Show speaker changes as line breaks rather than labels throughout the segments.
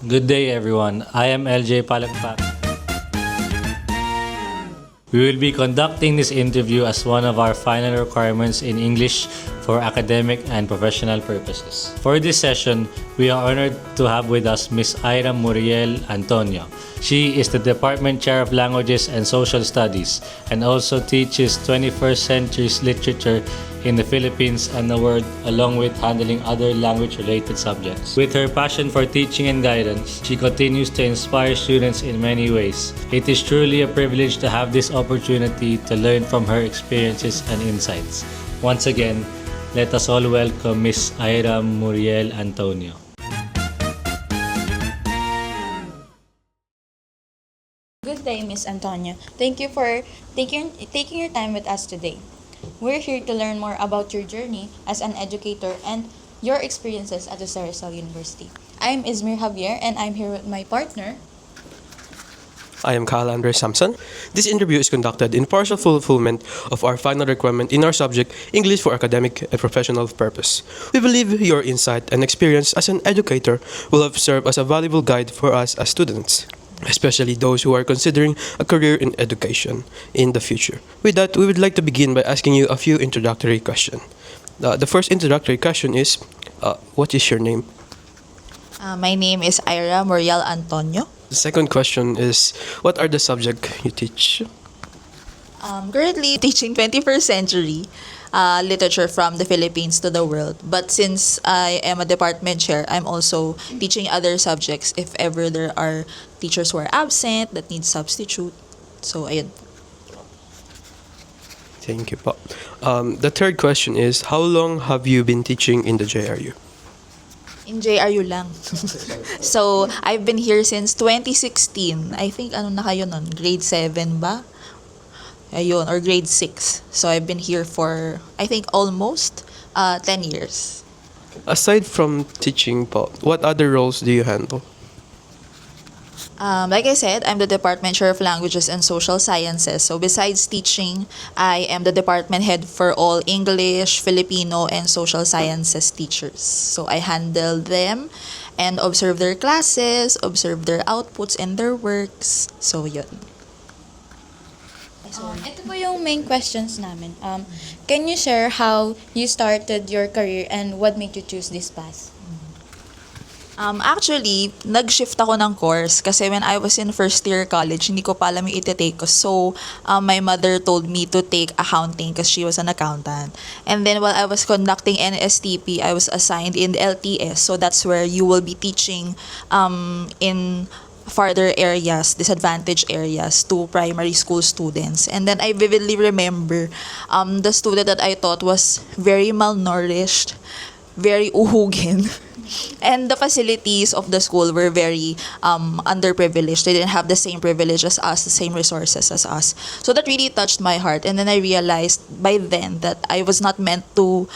Good day, everyone. I am LJ Palakpak. We will be conducting this interview as one of our final requirements in English for academic and professional purposes. For this session, we are honored to have with us Ms. Ira Muriel Antonio. She is the Department Chair of Languages and Social Studies and also teaches 21st century literature in the Philippines and the world, along with handling other language-related subjects. With her passion for teaching and guidance, she continues to inspire students in many ways. It is truly a privilege to have this opportunity to learn from her experiences and insights. Once again, let us all welcome Ms. Ira Muriel Antonio.
Good day, Miss Antonio. Thank you for taking your time with us today. We're here to learn more about your journey as an educator and your experiences at the Rizal University. I'm Ismir Javier and I'm here with my partner.
I am Kyle Andre Sampson. This interview is conducted in partial fulfillment of our final requirement in our subject, English for academic and professional purpose. We believe your insight and experience as an educator will have served as a valuable guide for us as students, especially those who are considering a career in education in the future. With that, we would like to begin by asking you a few introductory questions. The first introductory question is, what is your name?
My name is Ira Muriel Antonio.
The second question is, what are the subjects you teach?
Currently teaching 21st century literature from the Philippines to the world. But since I am a department chair, I'm also teaching other subjects if ever there are teachers who are absent that need substitute. So, ayun.
Thank you po. The third question is, how long have you been teaching in the JRU?
In JRU lang. So, I've been here since 2016. I think, ano na kayo nun? Grade 7 ba? Ayun, or grade 6. So, I've been here for, I think, almost 10 years.
Aside from teaching po, what other roles do you handle?
Like I said, I'm the Department Chair of Languages and Social Sciences. So besides teaching, I am the department head for all English, Filipino, and Social Sciences teachers. So I handle them and observe their classes, observe their outputs and their works. So yun.
Ito po yung main questions namin. Can you share how you started your career and what made you choose this path?
Actually, nag-shift ako ng course kasi when I was in first year college, hindi ko pa alam yung iti-take ko. So, my mother told me to take accounting because she was an accountant. And then while I was conducting NSTP, I was assigned in the LTS. So, that's where you will be teaching in farther areas, disadvantaged areas to primary school students. And then I vividly remember the student that I taught was very malnourished, very uhugin. And the facilities of the school were very underprivileged. They didn't have the same privilege as us, the same resources as us. So that really touched my heart. And then I realized by then that I was not meant to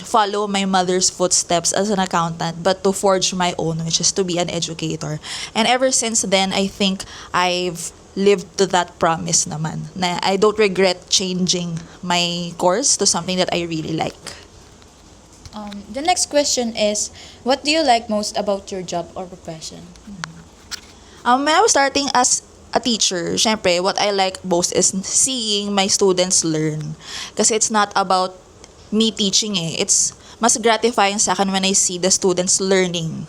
follow my mother's footsteps as an accountant, but to forge my own, which is to be an educator. And ever since then, I think I've lived to that promise naman. Na I don't regret changing my course to something that I really like.
The next question is, what do you like most about your job or profession?
When I was starting as a teacher, syempre, what I like most is seeing my students learn. Kasi it's not about me teaching eh. It's mas gratifying sa akin when I see the students learning.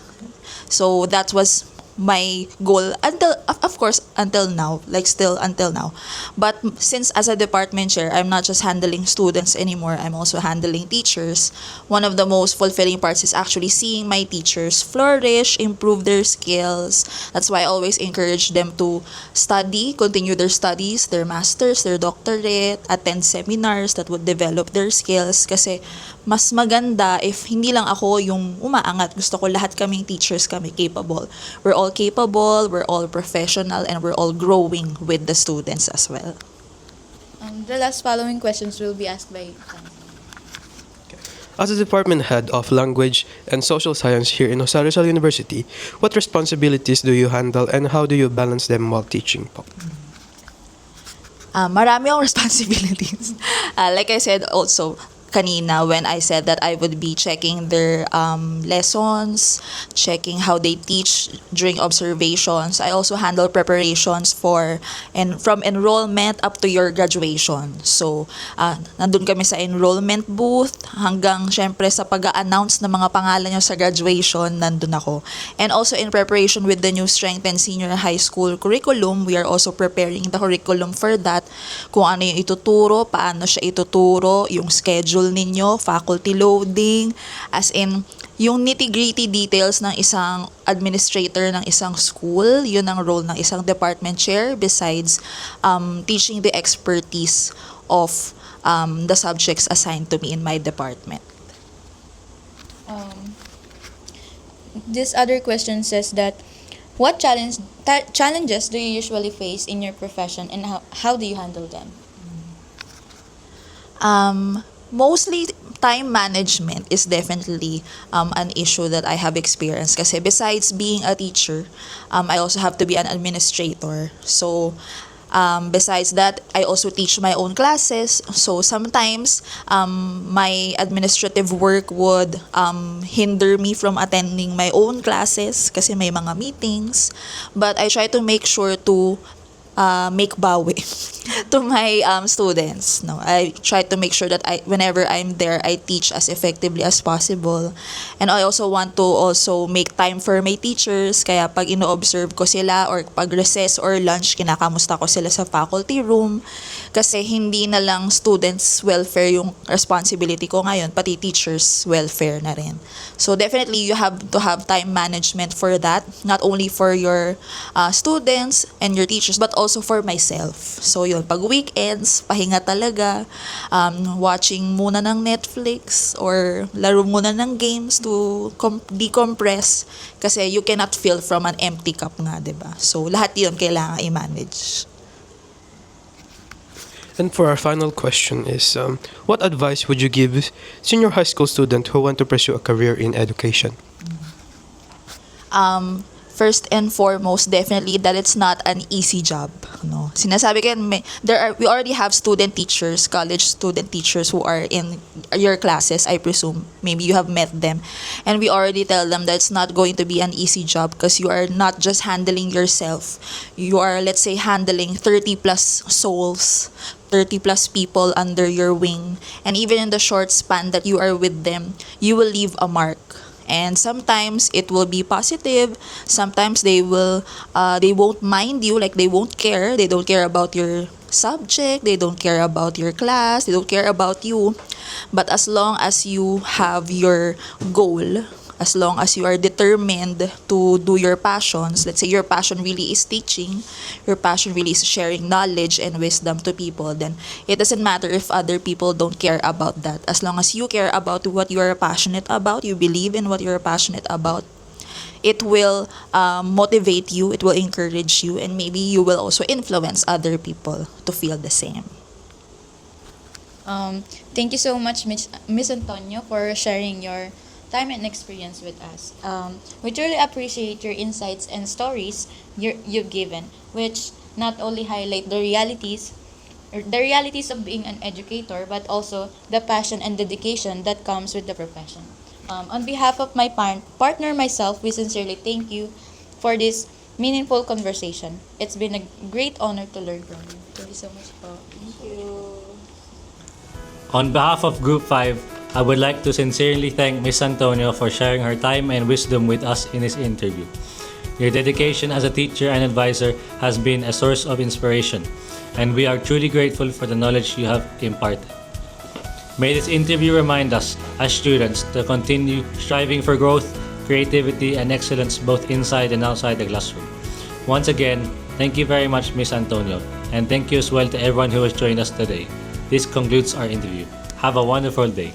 So that was my goal until, of course, until now, like still until now. But since as a department chair, I'm not just handling students anymore, I'm also handling teachers. One of the most fulfilling parts is actually seeing my teachers flourish, improve their skills. That's why I always encourage them to study, continue their studies, their masters, their doctorate, attend seminars that would develop their skills. Kasi mas maganda if hindi lang ako yung umaangat. Gusto ko lahat kaming teachers kami capable. We're all capable, we're all professional, and we're all growing with the students as well.
The last following questions will be asked by
As a department head of language and social science here in Rizal University, what responsibilities do you handle and how do you balance them while teaching po?
Marami akong responsibilities. Like I said also, kanina when I said that I would be checking their lessons, checking how they teach during observations. I also handle preparations for and from enrollment up to your graduation. So, nandun kami sa enrollment booth hanggang syempre sa pag-a-announce ng mga pangalan nyo sa graduation, nandun ako. And also in preparation with the new strengthened senior high school curriculum, we are also preparing the curriculum for that. Kung ano yung ituturo, paano siya ituturo, yung schedule ninyo, faculty loading, as in, yung nitty-gritty details ng isang administrator ng isang school, yun ang role ng isang department chair besides teaching the expertise of the subjects assigned to me in my department.
This other question says that what challenges do you usually face in your profession and how do you handle them?
Mostly time management is definitely an issue that I have experienced kasi besides being a teacher, I also have to be an administrator. So besides that, I also teach my own classes. So sometimes my administrative work would hinder me from attending my own classes kasi may mga meetings. But I try to make sure to make bawi to my students. No, I try to make sure that whenever I'm there, I teach as effectively as possible. And I also want to also make time for my teachers. Kaya pag ino-observe ko sila or pag recess or lunch, kinakamusta ko sila sa faculty room. Kasi hindi na lang students' welfare yung responsibility ko ngayon, pati teachers' welfare na rin. So definitely, you have to have time management for that. Not only for your students and your teachers, but also for myself. So yun, pag weekends, pahinga talaga, watching muna ng Netflix or laro muna ng games to decompress kasi you cannot fill from an empty cup nga, diba? So lahat yun kailangan i-manage.
And for our final question is, what advice would you give senior high school student who want to pursue a career in education?
First and foremost, definitely that it's not an easy job. No, sinasabi ko we already have student teachers, college student teachers who are in your classes. I presume maybe you have met them, and we already tell them that it's not going to be an easy job because you are not just handling yourself. You are, let's say, handling 30 plus souls, 30 plus people under your wing, and even in the short span that you are with them, you will leave a mark. And sometimes it will be positive. Sometimes they won't mind you, like they won't care. They don't care about your subject. They don't care about your class. They don't care about you. But as long as you have your goal, as long as you are determined to do your passions, let's say your passion really is teaching, your passion really is sharing knowledge and wisdom to people, then it doesn't matter if other people don't care about that. As long as you care about what you are passionate about, you believe in what you are passionate about, it will motivate you, it will encourage you, and maybe you will also influence other people to feel the same.
Thank you so much, Miss Antonio, for sharing your time and experience with us. We truly appreciate your insights and stories you've given, which not only highlight the realities of being an educator, but also the passion and dedication that comes with the profession. On behalf of my partner, myself, we sincerely thank you for this meaningful conversation. It's been a great honor to learn from you. Thank you so much po. Thank you.
On behalf of Group 5, I would like to sincerely thank Ms. Antonio for sharing her time and wisdom with us in this interview. Your dedication as a teacher and advisor has been a source of inspiration, and we are truly grateful for the knowledge you have imparted. May this interview remind us, as students, to continue striving for growth, creativity, and excellence both inside and outside the classroom. Once again, thank you very much, Ms. Antonio, and thank you as well to everyone who has joined us today. This concludes our interview. Have a wonderful day.